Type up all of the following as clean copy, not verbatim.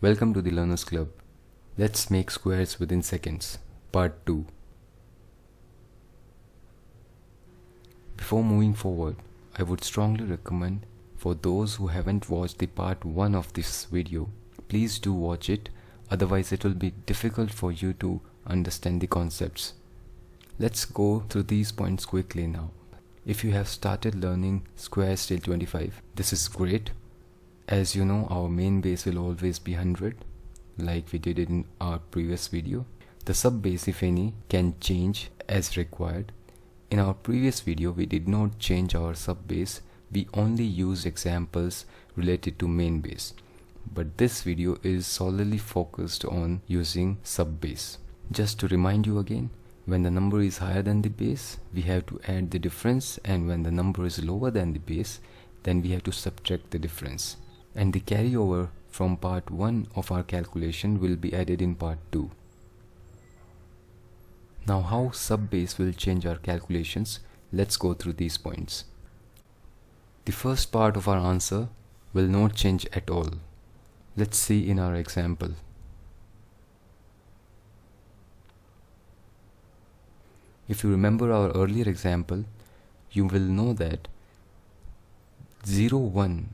Welcome to the Learners Club. Let's make squares within seconds. Part 2. Before moving forward, I would strongly recommend for those who haven't watched the part 1 of this video, please do watch it, otherwise it will be difficult for you to understand the concepts. Let's go through these points quickly now. If you have started learning squares till 25, this is great. As you know, our main base will always be 100, like we did it in our previous video. The sub base, if any, can change as required. In our previous video, we did not change our sub base, we only used examples related to main base. But this video is solely focused on using sub base. Just to remind you again, when the number is higher than the base, we have to add the difference, and when the number is lower than the base, then we have to subtract the difference. And the carryover from part 1 of our calculation will be added in part 2. Now how sub base will change our calculations, let's go through these points. The first part of our answer will not change at all. Let's see in our example. If you remember our earlier example, you will know that 0, 1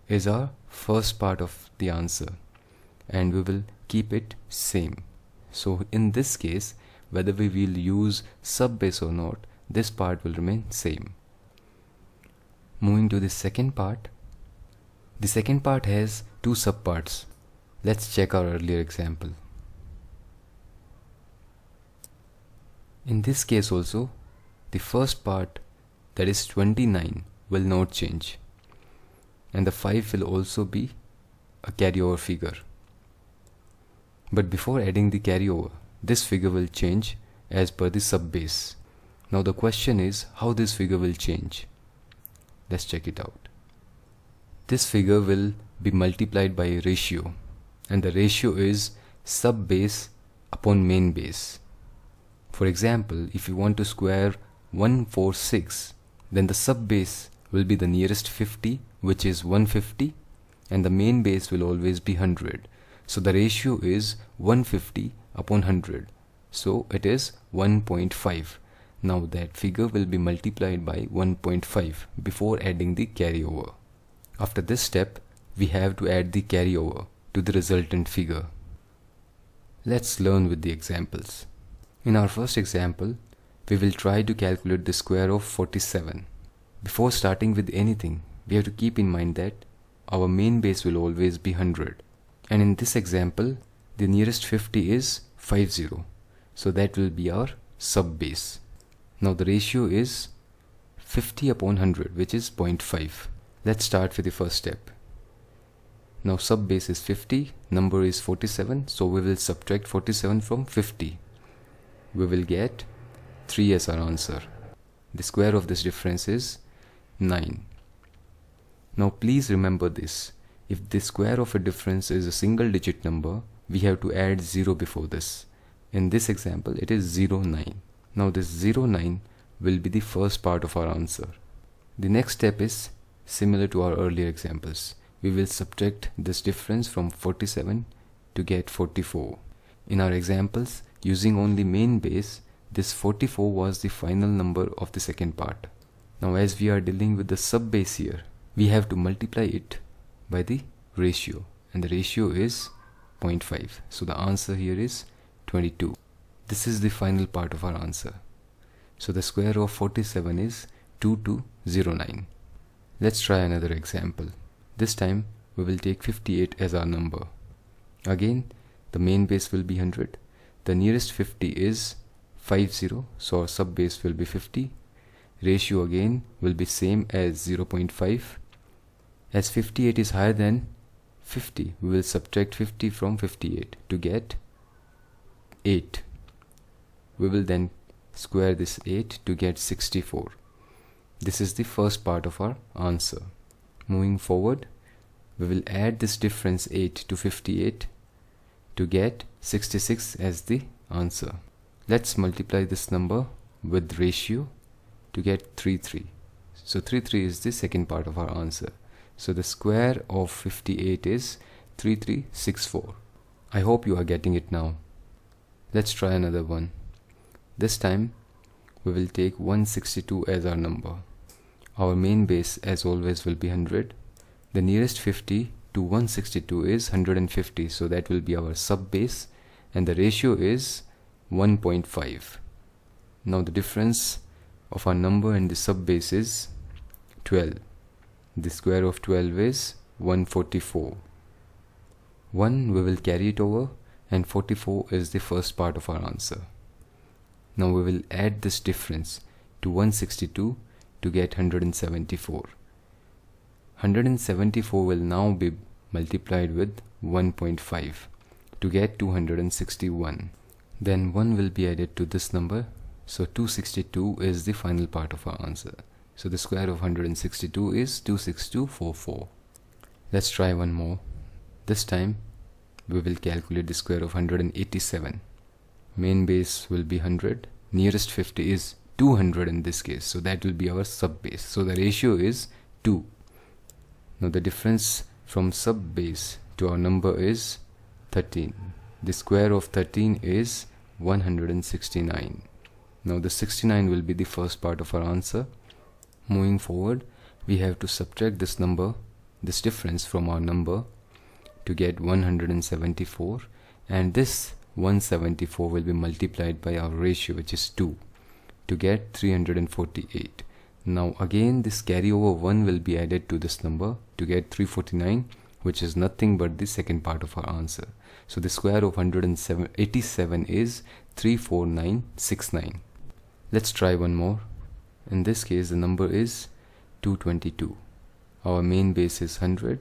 is our first part of the answer, and we will keep it same. So in this case, whether we will use sub base or not, this part will remain same. Moving to the second part. The second part has two subparts. Let's check our earlier example. In this case also, the first part, that is 29, will not change. And the 5 will also be a carryover figure. But before adding the carryover, this figure will change as per the sub base. Now the question is how this figure will change. Let's check it out. This figure will be multiplied by a ratio, and the ratio is sub base upon main base. For example, if you want to square 146, then the sub base will be the nearest 50, which is 150, and the main base will always be 100. So the ratio is 150 upon 100. So it is 1.5. Now that figure will be multiplied by 1.5 before adding the carryover. After this step, we have to add the carryover to the resultant figure. Let's learn with the examples. In our first example, we will try to calculate the square of 47. Before starting with anything, we have to keep in mind that our main base will always be 100. And in this example, the nearest 50 is 50. So that will be our sub base. Now the ratio is 50 upon 100, which is 0.5. Let's start with the first step. Now sub base is 50, number is 47, so we will subtract 47 from 50. We will get 3 as our answer. The square of this difference is 9. Now please remember this. If the square of a difference is a single digit number, we have to add 0 before this. In this example, it is 0.9. Now this 0.9 will be the first part of our answer. The next step is similar to our earlier examples. We will subtract this difference from 47 to get 44. In our examples, using only main base, this 44 was the final number of the second part. Now as we are dealing with the sub base here, we have to multiply it by the ratio, and the ratio is 0.5. So the answer here is 22. This is the final part of our answer. So the square of 47 is 2209. Let's try another example. This time we will take 58 as our number. Again, the main base will be 100. The nearest 50 is 50, so our sub base will be 50. Ratio again will be same as 0.5. As 58 is higher than 50, we will subtract 50 from 58 to get 8. We will then square this 8 to get 64. This is the first part of our answer. Moving forward, we will add this difference 8 to 58 to get 66 as the answer. Let's multiply this number with ratio to get 33. So 33 is the second part of our answer. So the square of 58 is 3364. I hope you are getting it now. Let's try another one. This time we will take 162 as our number. Our main base as always will be 100. The nearest 50 to 162 is 150, so that will be our sub base, and the ratio is 1.5. Now the difference of our number and the sub base is 12. The square of 12 is 144. 1 we will carry it over, and 44 is the first part of our answer. Now we will add this difference to 162 to get 174. 174 will now be multiplied with 1.5 to get 261. Then 1 will be added to this number, so 262 is the final part of our answer. So the square of 162 is 26244. Let's try one more. This time we will calculate the square of 187. Main base will be 100. Nearest 50 is 200 in this case, so that will be our sub base. So the ratio is 2. Now the difference from sub base to our number is 13. The square of 13 is 169. Now the 69 will be the first part of our answer. Moving forward, we have to subtract this difference from our number to get 174, and this 174 will be multiplied by our ratio, which is 2, to get 348. Now again this carryover 1 will be added to this number to get 349, which is nothing but the second part of our answer. So the square of 187 is 34969. Let's try one more. In this case the number is 222. Our main base is 100.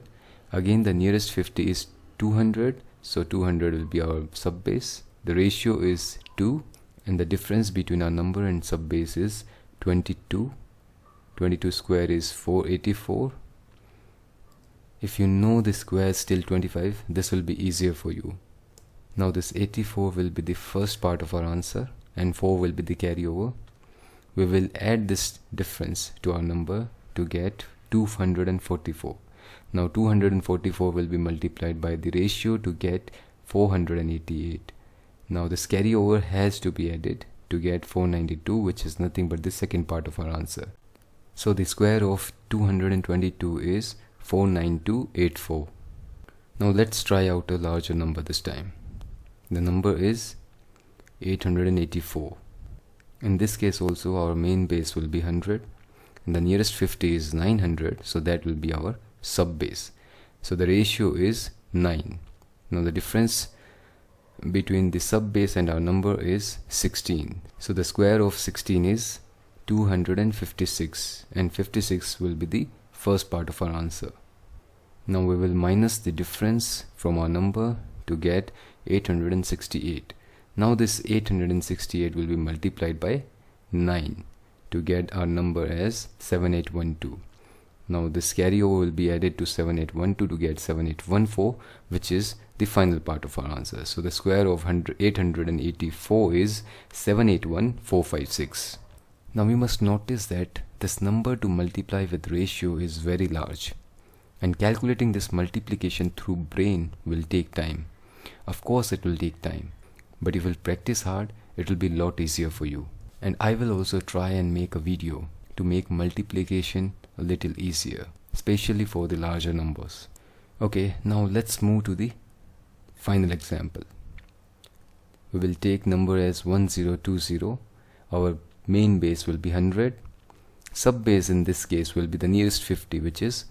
Again the nearest 50 is 200, so 200 will be our sub base. The ratio is 2, and the difference between our number and sub base is 22. 22 square is 484. If you know the square is still 25, this will be easier for you. Now this 84 will be the first part of our answer, and 4 will be the carryover. We will add this difference to our number to get 244. Now 244 will be multiplied by the ratio to get 488. Now this carryover has to be added to get 492, which is nothing but the second part of our answer. So the square of 222 is 49284. Now let's try out a larger number this time. The number is 884. In this case also our main base will be 100, and the nearest 50 is 900, so that will be our sub base. So the ratio is 9. Now the difference between the sub base and our number is 16. So the square of 16 is 256, and 56 will be the first part of our answer. Now we will minus the difference from our number to get 868. Now this 868 will be multiplied by 9 to get our number as 7812. Now this carryover will be added to 7812 to get 7814, which is the final part of our answer. So the square of 884 is 781456. Now we must notice that this number to multiply with ratio is very large, and calculating this multiplication through brain will take time. Of course it will take time, but if you will practice hard, it will be a lot easier for you. And I will also try and make a video to make multiplication a little easier, especially for the larger numbers. Okay, now let's move to the final example. We will take number as 1020. Our main base will be 100. Sub base in this case will be the nearest 50, which is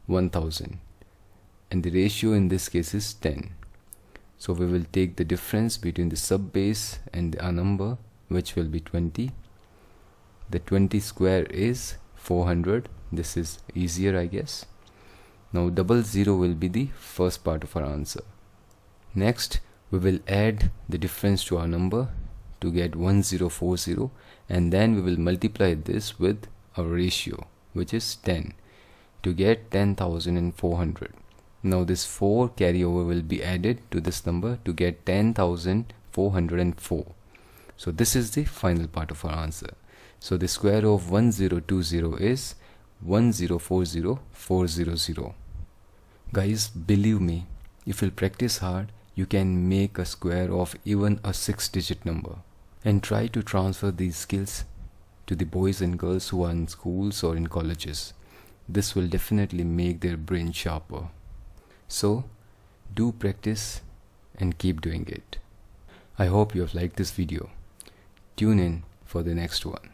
1000, and the ratio in this case is 10. So we will take the difference between the sub base and our number, which will be 20. The 20 square is 400. This is easier, I guess. Now 00 will be the first part of our answer. Next we will add the difference to our number to get 1040, and then we will multiply this with our ratio, which is 10, to get 10,400. Now this 4 carryover will be added to this number to get 10,404. So this is the final part of our answer. So the square of 1020 is 1040400. Guys, believe me, If you'll practice hard, you can make a square of even a 6-digit number. And try to transfer these skills to the boys and girls who are in schools or in colleges. This will definitely make their brain sharper. So, do practice and keep doing it. I hope you have liked this video. Tune in for the next one.